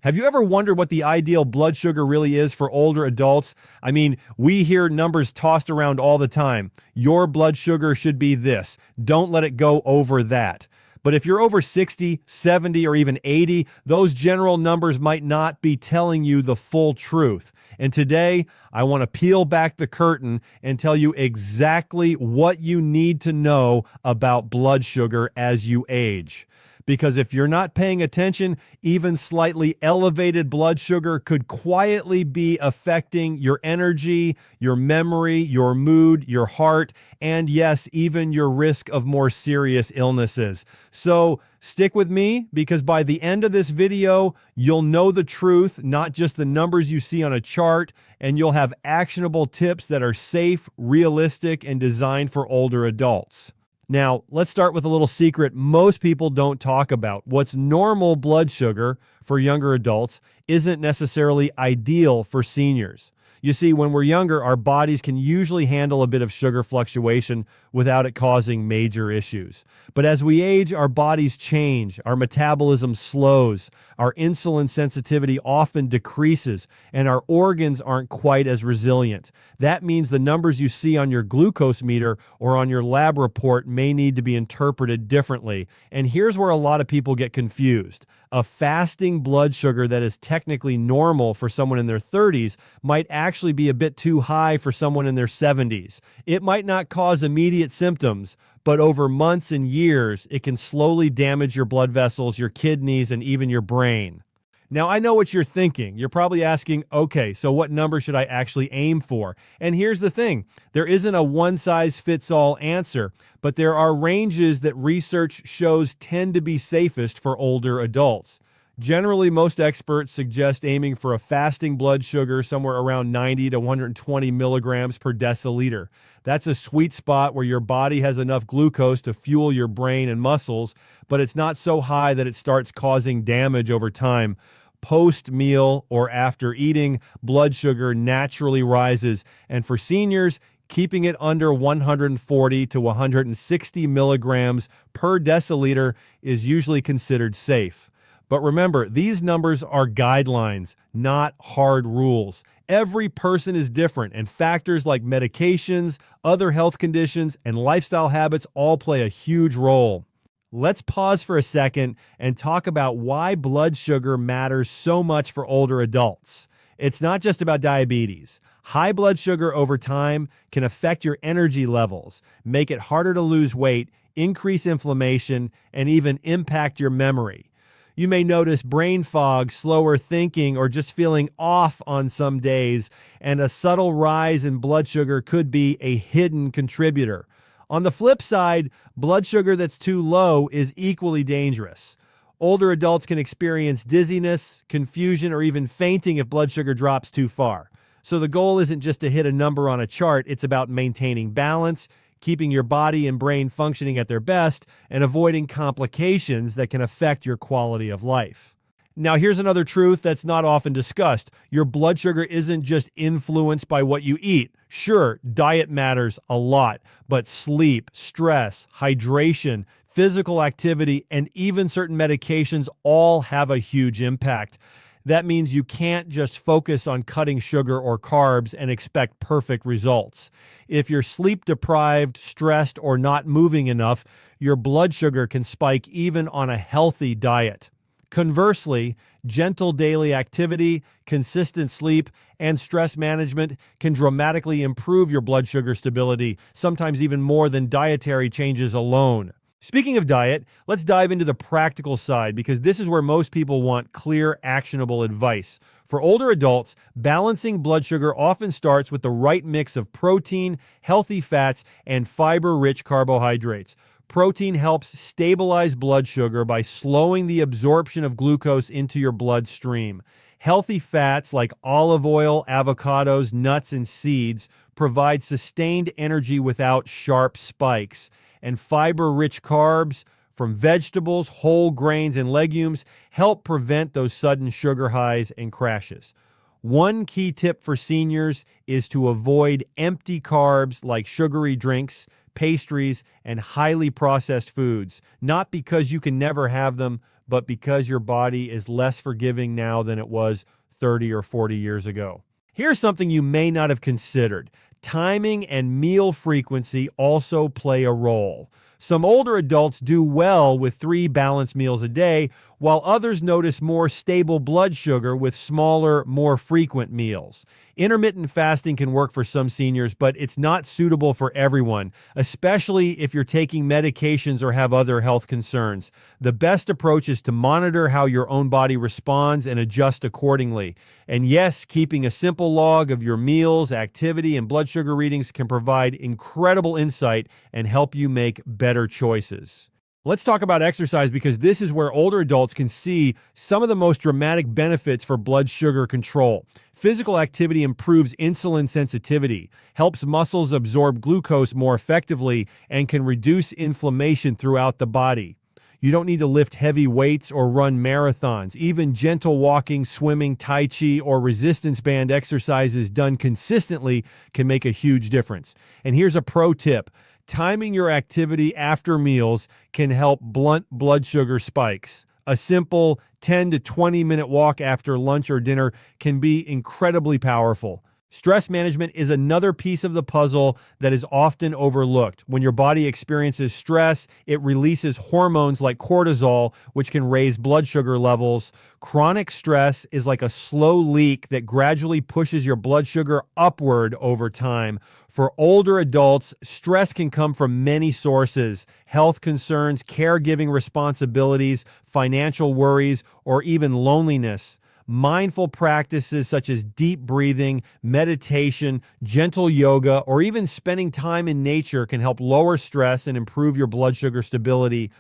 Have you ever wondered what the ideal blood sugar really is for older adults? I mean, we hear numbers tossed around all the time. Your blood sugar should be this. Don't let it go over that. But if you're over 60, 70, or even 80, those general numbers might not be telling you the full truth. And today, I want to peel back the curtain and tell you exactly what you need to know about blood sugar as you age. Because if you're not paying attention, even slightly elevated blood sugar could quietly be affecting your energy, your memory, your mood, your heart, and yes, even your risk of more serious illnesses. So stick with me, because by the end of this video, you'll know the truth, not just the numbers you see on a chart, and you'll have actionable tips that are safe, realistic, and designed for older adults. Now, let's start with a little secret most people don't talk about. What's normal blood sugar for younger adults isn't necessarily ideal for seniors. You see, when we're younger, our bodies can usually handle a bit of sugar fluctuation without it causing major issues. But as we age, our bodies change, our metabolism slows, our insulin sensitivity often decreases, and our organs aren't quite as resilient. That means the numbers you see on your glucose meter or on your lab report may need to be interpreted differently. And here's where a lot of people get confused. A fasting blood sugar that is technically normal for someone in their 30s might actually be a bit too high for someone in their 70s. It might not cause immediate symptoms, but over months and years, it can slowly damage your blood vessels, your kidneys, and even your brain. Now, I know what you're thinking. You're probably asking, okay, so what number should I actually aim for? And here's the thing. There isn't a one-size-fits-all answer, but there are ranges that research shows tend to be safest for older adults. Generally, most experts suggest aiming for a fasting blood sugar somewhere around 90 to 120 milligrams per deciliter. That's a sweet spot where your body has enough glucose to fuel your brain and muscles, but it's not so high that it starts causing damage over time. Post-meal or after eating, blood sugar naturally rises, and for seniors, keeping it under 140 to 160 milligrams per deciliter is usually considered safe. But remember, these numbers are guidelines, not hard rules. Every person is different, and factors like medications, other health conditions, and lifestyle habits all play a huge role. Let's pause for a second and talk about why blood sugar matters so much for older adults. It's not just about diabetes. High blood sugar over time can affect your energy levels, make it harder to lose weight, increase inflammation, and even impact your memory. You may notice brain fog, slower thinking, or just feeling off on some days, and a subtle rise in blood sugar could be a hidden contributor. On the flip side, blood sugar that's too low is equally dangerous. Older adults can experience dizziness, confusion, or even fainting if blood sugar drops too far. So the goal isn't just to hit a number on a chart, it's about maintaining balance, keeping your body and brain functioning at their best, and avoiding complications that can affect your quality of life. Now, here's another truth that's not often discussed. Your blood sugar isn't just influenced by what you eat. Sure, diet matters a lot, but sleep, stress, hydration, physical activity, and even certain medications all have a huge impact. That means you can't just focus on cutting sugar or carbs and expect perfect results. If you're sleep deprived, stressed, or not moving enough, your blood sugar can spike even on a healthy diet. Conversely, gentle daily activity, consistent sleep, and stress management can dramatically improve your blood sugar stability, sometimes even more than dietary changes alone. Speaking of diet, let's dive into the practical side, because this is where most people want clear, actionable advice. For older adults, balancing blood sugar often starts with the right mix of protein, healthy fats, and fiber-rich carbohydrates. Protein helps stabilize blood sugar by slowing the absorption of glucose into your bloodstream. Healthy fats like olive oil, avocados, nuts, and seeds provide sustained energy without sharp spikes. And fiber-rich carbs from vegetables, whole grains, and legumes help prevent those sudden sugar highs and crashes. One key tip for seniors is to avoid empty carbs like sugary drinks, pastries, and highly processed foods, not because you can never have them, but because your body is less forgiving now than it was 30 or 40 years ago. Here's something you may not have considered. Timing and meal frequency also play a role. Some older adults do well with 3 balanced meals a day, while others notice more stable blood sugar with smaller, more frequent meals. Intermittent fasting can work for some seniors, but it's not suitable for everyone, especially if you're taking medications or have other health concerns. The best approach is to monitor how your own body responds and adjust accordingly. And yes, keeping a simple log of your meals, activity, and blood sugar readings can provide incredible insight and help you make better choices. Let's talk about exercise, because this is where older adults can see some of the most dramatic benefits for blood sugar control. Physical activity improves insulin sensitivity, helps muscles absorb glucose more effectively, and can reduce inflammation throughout the body. You don't need to lift heavy weights or run marathons. Even gentle walking, swimming, tai chi, or resistance band exercises done consistently can make a huge difference. And here's a pro tip. Timing your activity after meals can help blunt blood sugar spikes. A simple 10 to 20 minute walk after lunch or dinner can be incredibly powerful. Stress management is another piece of the puzzle that is often overlooked. When your body experiences stress, it releases hormones like cortisol, which can raise blood sugar levels. Chronic stress is like a slow leak that gradually pushes your blood sugar upward over time. For older adults, stress can come from many sources: health concerns, caregiving responsibilities, financial worries, or even loneliness. Mindful practices such as deep breathing, meditation, gentle yoga, or even spending time in nature can help lower stress and improve your blood sugar stability.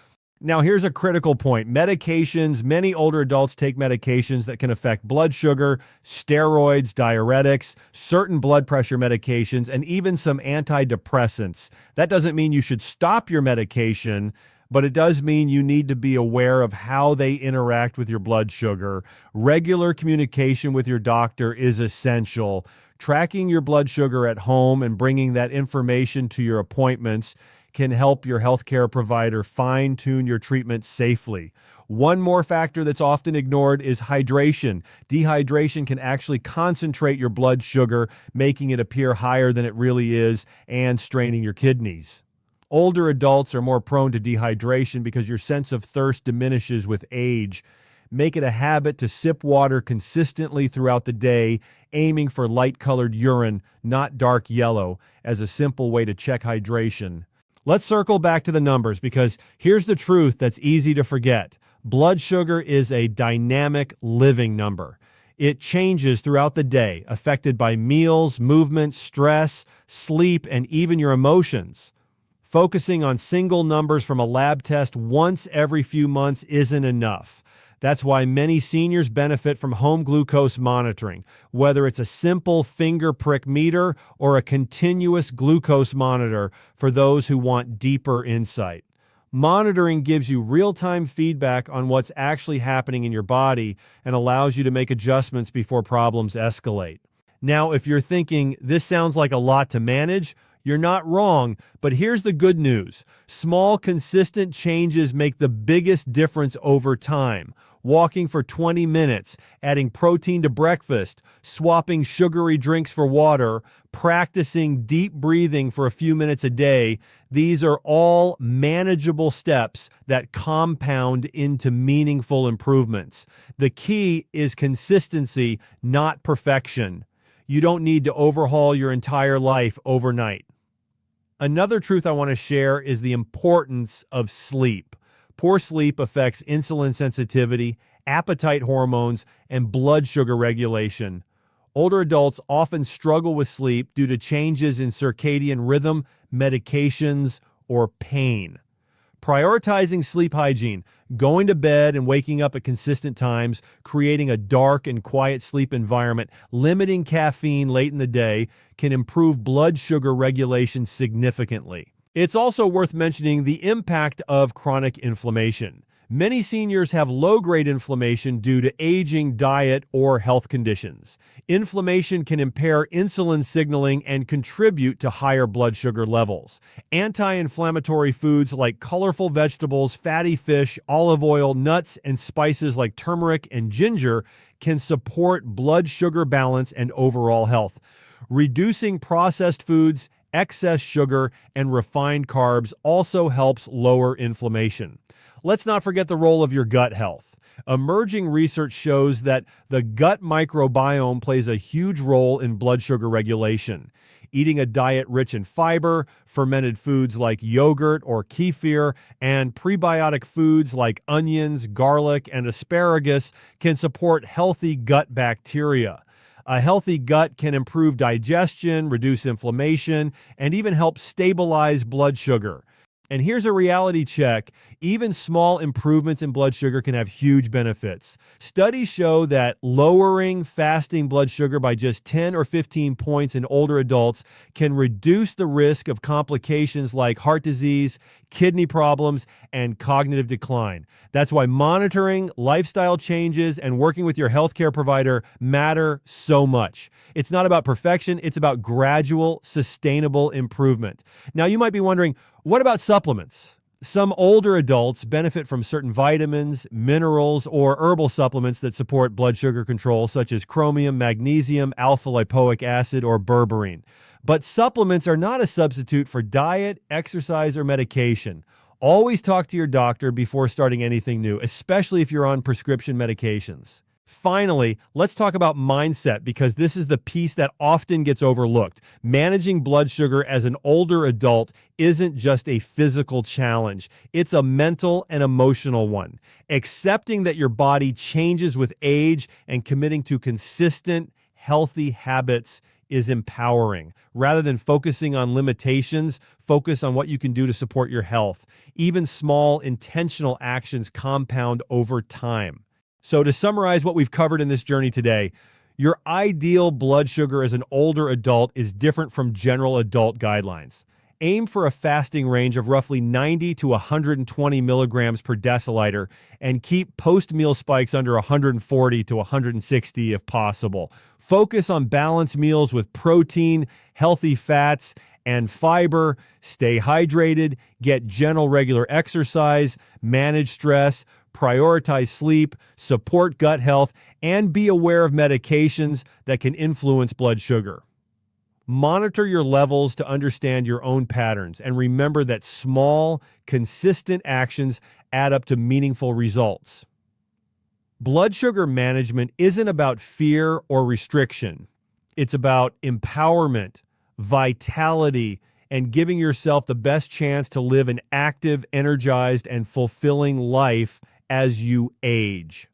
Now, here's a critical point. Medications. Many older adults take medications that can affect blood sugar, steroids, diuretics, certain blood pressure medications, and even some antidepressants. That doesn't mean you should stop your medication, but it does mean you need to be aware of how they interact with your blood sugar. Regular communication with your doctor is essential. Tracking your blood sugar at home and bringing that information to your appointments can help your healthcare provider fine-tune your treatment safely. One more factor that's often ignored is hydration. Dehydration can actually concentrate your blood sugar, making it appear higher than it really is and straining your kidneys. Older adults are more prone to dehydration because your sense of thirst diminishes with age. Make it a habit to sip water consistently throughout the day, aiming for light-colored urine, not dark yellow, as a simple way to check hydration. Let's circle back to the numbers, because here's the truth that's easy to forget. Blood sugar is a dynamic living number. It changes throughout the day, affected by meals, movement, stress, sleep, and even your emotions. Focusing on single numbers from a lab test once every few months isn't enough. That's why many seniors benefit from home glucose monitoring, whether it's a simple finger prick meter or a continuous glucose monitor for those who want deeper insight. Monitoring gives you real-time feedback on what's actually happening in your body and allows you to make adjustments before problems escalate. Now, if you're thinking, this sounds like a lot to manage, you're not wrong, but here's the good news. Small, consistent changes make the biggest difference over time. Walking for 20 minutes, adding protein to breakfast, swapping sugary drinks for water, practicing deep breathing for a few minutes a day, these are all manageable steps that compound into meaningful improvements. The key is consistency, not perfection. You don't need to overhaul your entire life overnight. Another truth I want to share is the importance of sleep. Poor sleep affects insulin sensitivity, appetite hormones, and blood sugar regulation. Older adults often struggle with sleep due to changes in circadian rhythm, medications, or pain. Prioritizing sleep hygiene, going to bed and waking up at consistent times, creating a dark and quiet sleep environment, limiting caffeine late in the day can improve blood sugar regulation significantly. It's also worth mentioning the impact of chronic inflammation. Many seniors have low-grade inflammation due to aging, diet, or health conditions. Inflammation can impair insulin signaling and contribute to higher blood sugar levels. Anti-inflammatory foods like colorful vegetables, fatty fish, olive oil, nuts, and spices like turmeric and ginger can support blood sugar balance and overall health. Reducing processed foods, excess sugar, and refined carbs also helps lower inflammation. Let's not forget the role of your gut health. Emerging research shows that the gut microbiome plays a huge role in blood sugar regulation. Eating a diet rich in fiber, fermented foods like yogurt or kefir, and prebiotic foods like onions, garlic, and asparagus can support healthy gut bacteria. A healthy gut can improve digestion, reduce inflammation, and even help stabilize blood sugar. And here's a reality check. Even small improvements in blood sugar can have huge benefits. Studies show that lowering fasting blood sugar by just 10 or 15 points in older adults can reduce the risk of complications like heart disease, kidney problems, and cognitive decline. That's why monitoring, lifestyle changes, and working with your healthcare provider matter so much. It's not about perfection, it's about gradual, sustainable improvement. Now, you might be wondering, what about supplements? Some older adults benefit from certain vitamins, minerals, or herbal supplements that support blood sugar control, such as chromium, magnesium, alpha-lipoic acid, or berberine. But supplements are not a substitute for diet, exercise, or medication. Always talk to your doctor before starting anything new, especially if you're on prescription medications. Finally, let's talk about mindset, because this is the piece that often gets overlooked. Managing blood sugar as an older adult isn't just a physical challenge. It's a mental and emotional one. Accepting that your body changes with age and committing to consistent, healthy habits is empowering. Rather than focusing on limitations, focus on what you can do to support your health. Even small, intentional actions compound over time. So to summarize what we've covered in this journey today, your ideal blood sugar as an older adult is different from general adult guidelines. Aim for a fasting range of roughly 90 to 120 milligrams per deciliter and keep post-meal spikes under 140 to 160 if possible. Focus on balanced meals with protein, healthy fats, and fiber. Stay hydrated, get gentle regular exercise, manage stress, prioritize sleep, support gut health, and be aware of medications that can influence blood sugar. Monitor your levels to understand your own patterns, and remember that small, consistent actions add up to meaningful results. Blood sugar management isn't about fear or restriction. It's about empowerment, vitality, and giving yourself the best chance to live an active, energized, and fulfilling life as you age.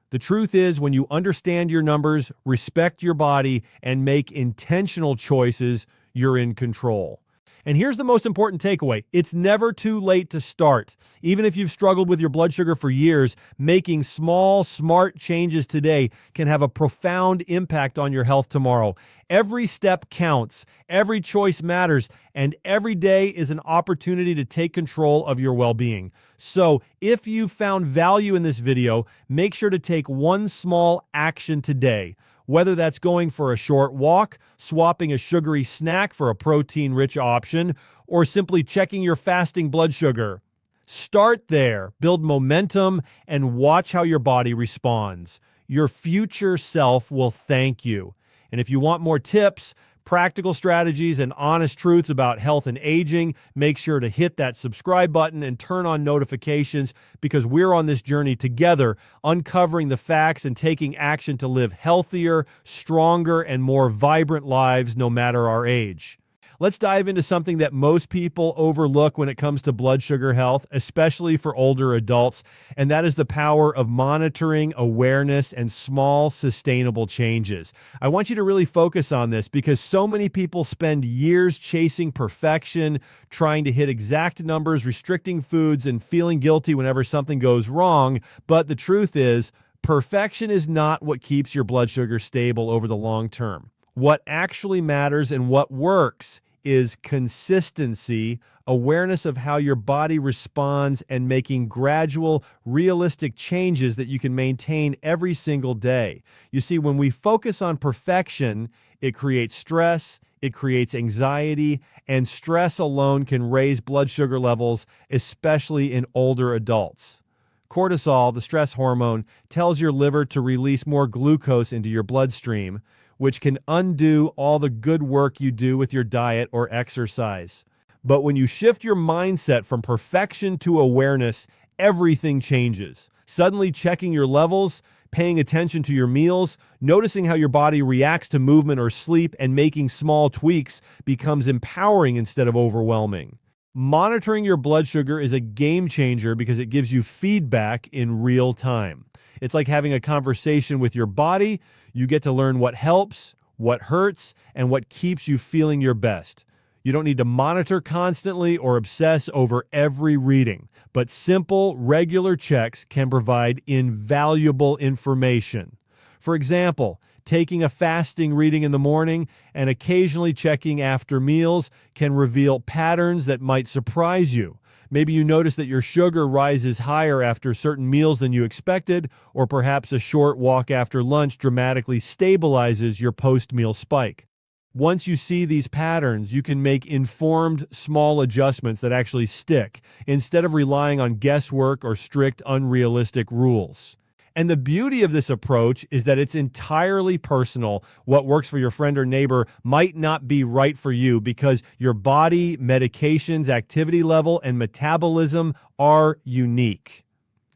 The truth is, when you understand your numbers, respect your body, and make intentional choices, you're in control. And here's the most important takeaway. It's never too late to start. Even if you've struggled with your blood sugar for years, making small, smart changes today can have a profound impact on your health tomorrow. Every step counts, every choice matters, and every day is an opportunity to take control of your well-being. So if you found value in this video, make sure to take one small action today. Whether that's going for a short walk, swapping a sugary snack for a protein-rich option, or simply checking your fasting blood sugar. Start there, build momentum, and watch how your body responds. Your future self will thank you. And if you want more tips, practical strategies, and honest truths about health and aging, make sure to hit that subscribe button and turn on notifications, because we're on this journey together, uncovering the facts and taking action to live healthier, stronger, and more vibrant lives no matter our age. Let's dive into something that most people overlook when it comes to blood sugar health, especially for older adults, and that is the power of monitoring, awareness, and small, sustainable changes. I want you to really focus on this, because so many people spend years chasing perfection, trying to hit exact numbers, restricting foods, and feeling guilty whenever something goes wrong. But the truth is, perfection is not what keeps your blood sugar stable over the long term. What actually matters and what works is consistency, awareness of how your body responds, and making gradual, realistic changes that you can maintain every single day. You see, when we focus on perfection, it creates stress, it creates anxiety, and stress alone can raise blood sugar levels, especially in older adults. Cortisol, the stress hormone, tells your liver to release more glucose into your bloodstream, which can undo all the good work you do with your diet or exercise. But when you shift your mindset from perfection to awareness, everything changes. Suddenly checking your levels, paying attention to your meals, noticing how your body reacts to movement or sleep, and making small tweaks becomes empowering instead of overwhelming. Monitoring your blood sugar is a game changer because it gives you feedback in real time. It's like having a conversation with your body. You get to learn what helps, what hurts, and what keeps you feeling your best. You don't need to monitor constantly or obsess over every reading, but simple, regular checks can provide invaluable information. For example, taking a fasting reading in the morning and occasionally checking after meals can reveal patterns that might surprise you. Maybe you notice that your sugar rises higher after certain meals than you expected, or perhaps a short walk after lunch dramatically stabilizes your post-meal spike. Once you see these patterns, you can make informed, small adjustments that actually stick, instead of relying on guesswork or strict, unrealistic rules. And the beauty of this approach is that it's entirely personal. What works for your friend or neighbor might not be right for you because your body, medications, activity level, and metabolism are unique.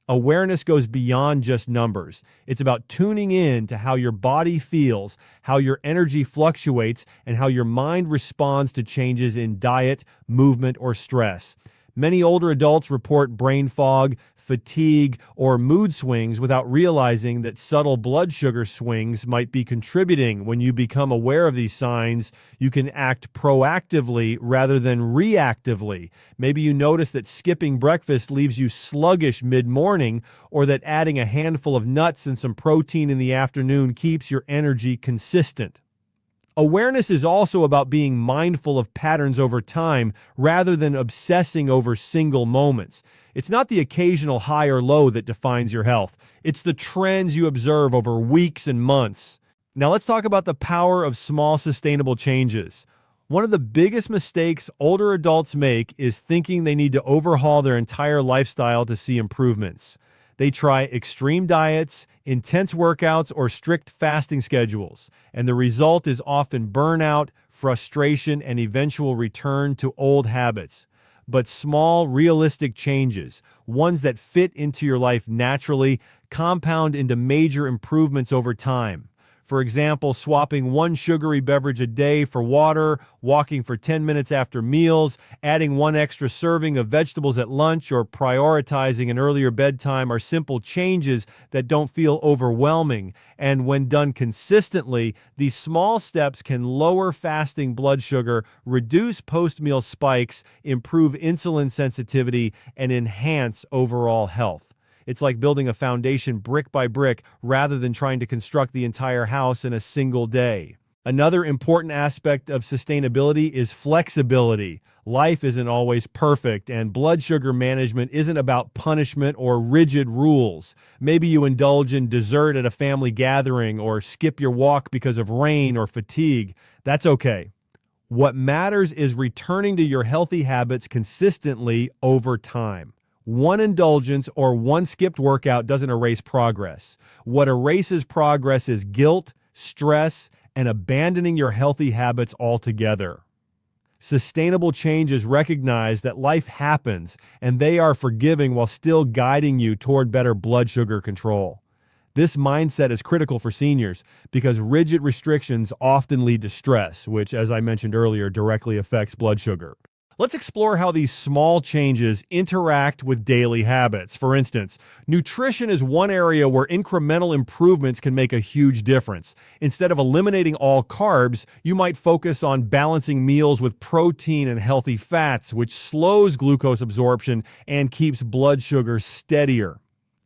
Awareness goes beyond just numbers. It's about tuning in to how your body feels, how your energy fluctuates, and how your mind responds to changes in diet, movement, or stress. Many older adults report brain fog, fatigue, or mood swings without realizing that subtle blood sugar swings might be contributing. When you become aware of these signs, you can act proactively rather than reactively. Maybe you notice that skipping breakfast leaves you sluggish mid-morning, or that adding a handful of nuts and some protein in the afternoon keeps your energy consistent. Awareness is also about being mindful of patterns over time rather than obsessing over single moments. It's not the occasional high or low that defines your health. It's the trends you observe over weeks and months. Now let's talk about the power of small, sustainable changes. One of the biggest mistakes older adults make is thinking they need to overhaul their entire lifestyle to see improvements. They try extreme diets, intense workouts, or strict fasting schedules, and the result is often burnout, frustration, and eventual return to old habits. But small, realistic changes, ones that fit into your life naturally, compound into major improvements over time. For example, swapping one sugary beverage a day for water, walking for 10 minutes after meals, adding one extra serving of vegetables at lunch, or prioritizing an earlier bedtime are simple changes that don't feel overwhelming. And when done consistently, these small steps can lower fasting blood sugar, reduce post-meal spikes, improve insulin sensitivity, and enhance overall health. It's like building a foundation brick by brick rather than trying to construct the entire house in a single day. Another important aspect of sustainability is flexibility. Life isn't always perfect, and blood sugar management isn't about punishment or rigid rules. Maybe you indulge in dessert at a family gathering or skip your walk because of rain or fatigue. That's okay. What matters is returning to your healthy habits consistently over time. One indulgence or one skipped workout doesn't erase progress. What erases progress is guilt, stress, and abandoning your healthy habits altogether. Sustainable changes recognize that life happens, and they are forgiving while still guiding you toward better blood sugar control. This mindset is critical for seniors because rigid restrictions often lead to stress, which, as I mentioned earlier, directly affects blood sugar. Let's explore how these small changes interact with daily habits. For instance, nutrition is one area where incremental improvements can make a huge difference. Instead of eliminating all carbs, you might focus on balancing meals with protein and healthy fats, which slows glucose absorption and keeps blood sugar steadier.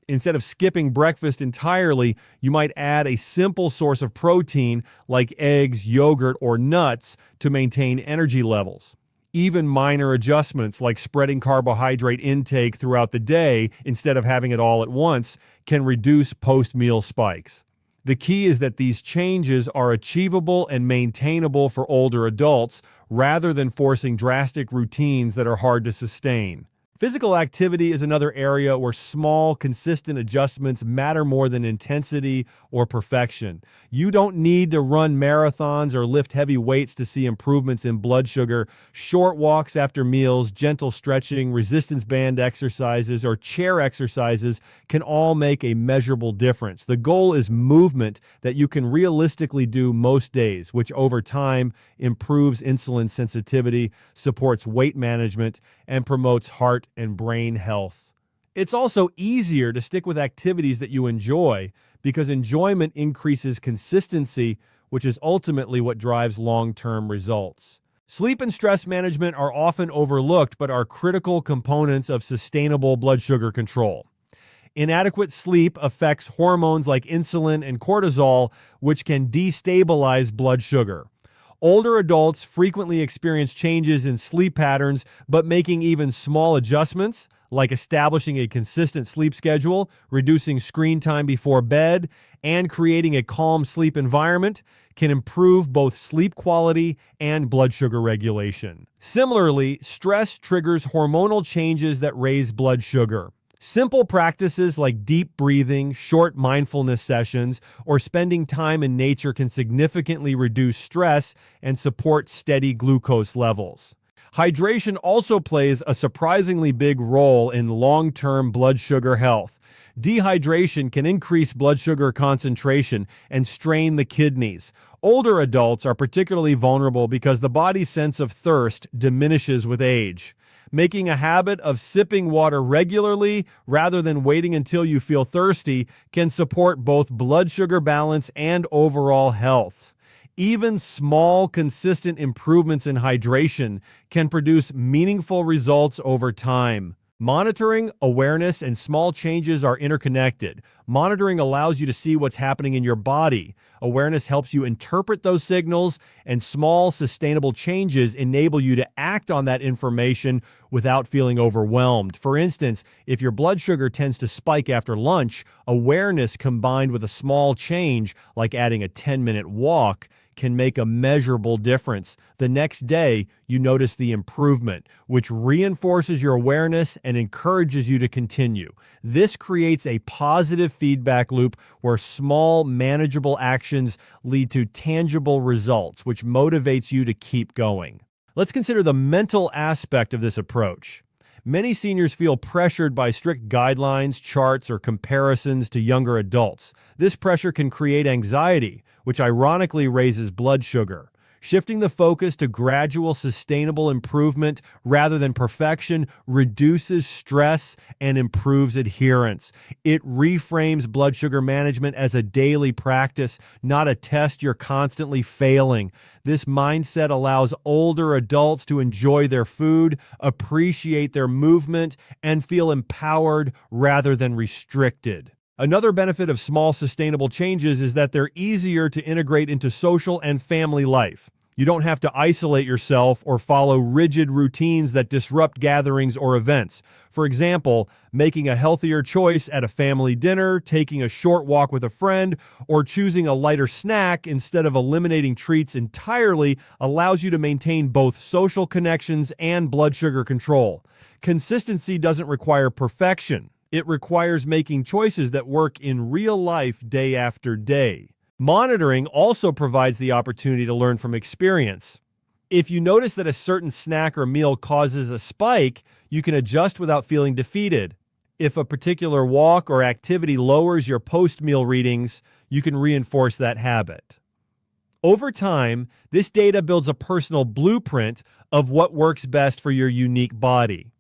Instead of skipping breakfast entirely, you might add a simple source of protein like eggs, yogurt, or nuts to maintain energy levels. Even minor adjustments like spreading carbohydrate intake throughout the day instead of having it all at once can reduce post-meal spikes. The key is that these changes are achievable and maintainable for older adults rather than forcing drastic routines that are hard to sustain. Physical activity is another area where small, consistent adjustments matter more than intensity or perfection. You don't need to run marathons or lift heavy weights to see improvements in blood sugar. Short walks after meals, gentle stretching, resistance band exercises, or chair exercises can all make a measurable difference. The goal is movement that you can realistically do most days, which over time improves insulin sensitivity, supports weight management, and promotes heart and brain health. It's also easier to stick with activities that you enjoy because enjoyment increases consistency, which is ultimately what drives long-term results. Sleep and stress management are often overlooked but are critical components of sustainable blood sugar control. Inadequate sleep affects hormones like insulin and cortisol, which can destabilize blood sugar. Older adults frequently experience changes in sleep patterns, but making even small adjustments, like establishing a consistent sleep schedule, reducing screen time before bed, and creating a calm sleep environment, can improve both sleep quality and blood sugar regulation. Similarly, stress triggers hormonal changes that raise blood sugar. Simple practices like deep breathing, short mindfulness sessions, or spending time in nature can significantly reduce stress and support steady glucose levels. Hydration also plays a surprisingly big role in long-term blood sugar health. Dehydration can increase blood sugar concentration and strain the kidneys. Older adults are particularly vulnerable because the body's sense of thirst diminishes with age. Making a habit of sipping water regularly rather than waiting until you feel thirsty can support both blood sugar balance and overall health. Even small, consistent improvements in hydration can produce meaningful results over time. Monitoring, awareness, and small changes are interconnected. Monitoring allows you to see what's happening in your body. Awareness helps you interpret those signals, and small, sustainable changes enable you to act on that information without feeling overwhelmed. For instance, if your blood sugar tends to spike after lunch, awareness combined with a small change, like adding a 10-minute walk, can make a measurable difference. The next day, you notice the improvement, which reinforces your awareness and encourages you to continue. This creates a positive feedback loop where small, manageable actions lead to tangible results, which motivates you to keep going. Let's consider the mental aspect of this approach. Many seniors feel pressured by strict guidelines, charts, or comparisons to younger adults. This pressure can create anxiety, which ironically raises blood sugar. Shifting the focus to gradual, sustainable improvement rather than perfection reduces stress and improves adherence. It reframes blood sugar management as a daily practice, not a test you're constantly failing. This mindset allows older adults to enjoy their food, appreciate their movement, and feel empowered rather than restricted. Another benefit of small sustainable changes is that they're easier to integrate into social and family life. You don't have to isolate yourself or follow rigid routines that disrupt gatherings or events. For example, making a healthier choice at a family dinner, taking a short walk with a friend, or choosing a lighter snack instead of eliminating treats entirely allows you to maintain both social connections and blood sugar control. Consistency doesn't require perfection. It requires making choices that work in real life day after day. Monitoring also provides the opportunity to learn from experience. If you notice that a certain snack or meal causes a spike, you can adjust without feeling defeated. If a particular walk or activity lowers your post-meal readings, you can reinforce that habit. Over time, this data builds a personal blueprint of what works best for your unique body.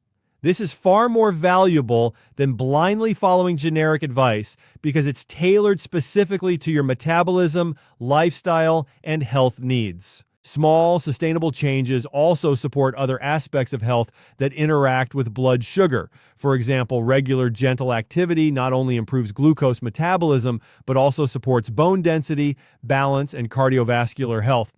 This is far more valuable than blindly following generic advice because it's tailored specifically to your metabolism, lifestyle, and health needs. Small, sustainable changes also support other aspects of health that interact with blood sugar. For example, regular gentle activity not only improves glucose metabolism, but also supports bone density, balance, and cardiovascular health.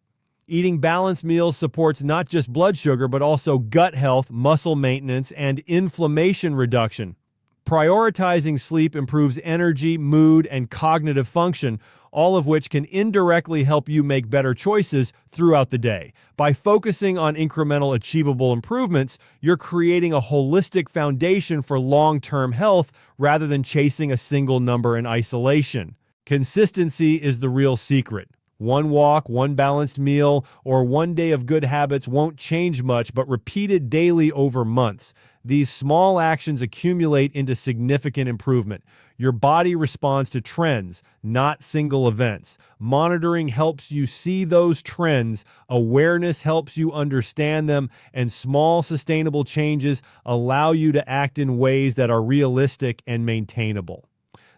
Eating balanced meals supports not just blood sugar, but also gut health, muscle maintenance, and inflammation reduction. Prioritizing sleep improves energy, mood, and cognitive function, all of which can indirectly help you make better choices throughout the day. By focusing on incremental achievable improvements, you're creating a holistic foundation for long-term health rather than chasing a single number in isolation. Consistency is the real secret. One walk, one balanced meal, or one day of good habits won't change much, but repeated daily over months. These small actions accumulate into significant improvement. Your body responds to trends, not single events. Monitoring helps you see those trends, awareness helps you understand them, and small sustainable changes allow you to act in ways that are realistic and maintainable.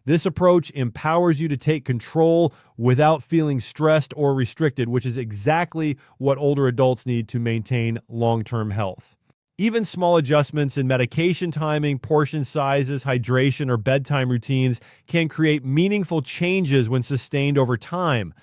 This approach empowers you to take control without feeling stressed or restricted, which is exactly what older adults need to maintain long-term health. Even small adjustments in medication timing, portion sizes, hydration, or bedtime routines can create meaningful changes when sustained over time.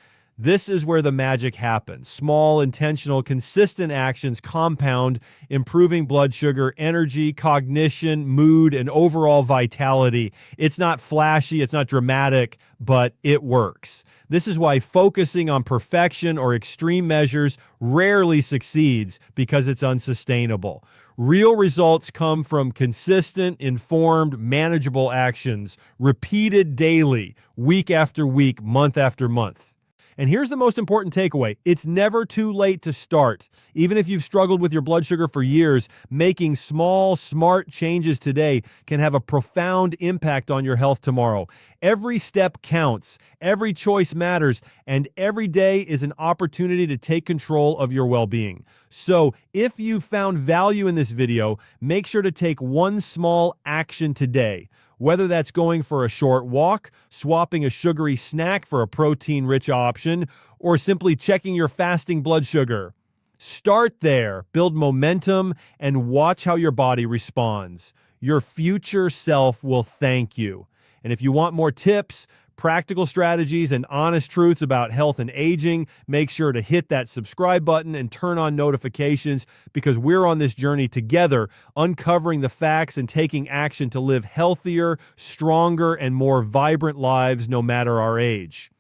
This is where the magic happens. Small, intentional, consistent actions compound, improving blood sugar, energy, cognition, mood, and overall vitality. It's not flashy, it's not dramatic, but it works. This is why focusing on perfection or extreme measures rarely succeeds, because it's unsustainable. Real results come from consistent, informed, manageable actions, repeated daily, week after week, month after month. And here's the most important takeaway. It's never too late to start. Even if you've struggled with your blood sugar for years, making small, smart changes today can have a profound impact on your health tomorrow. Every step counts, every choice matters, and every day is an opportunity to take control of your well-being. So if you found value in this video, make sure to take one small action today. Whether that's going for a short walk, swapping a sugary snack for a protein-rich option, or simply checking your fasting blood sugar. Start there, build momentum, and watch how your body responds. Your future self will thank you. And if you want more tips, practical strategies, and honest truths about health and aging, make sure to hit that subscribe button and turn on notifications, because we're on this journey together, uncovering the facts and taking action to live healthier, stronger, and more vibrant lives no matter our age.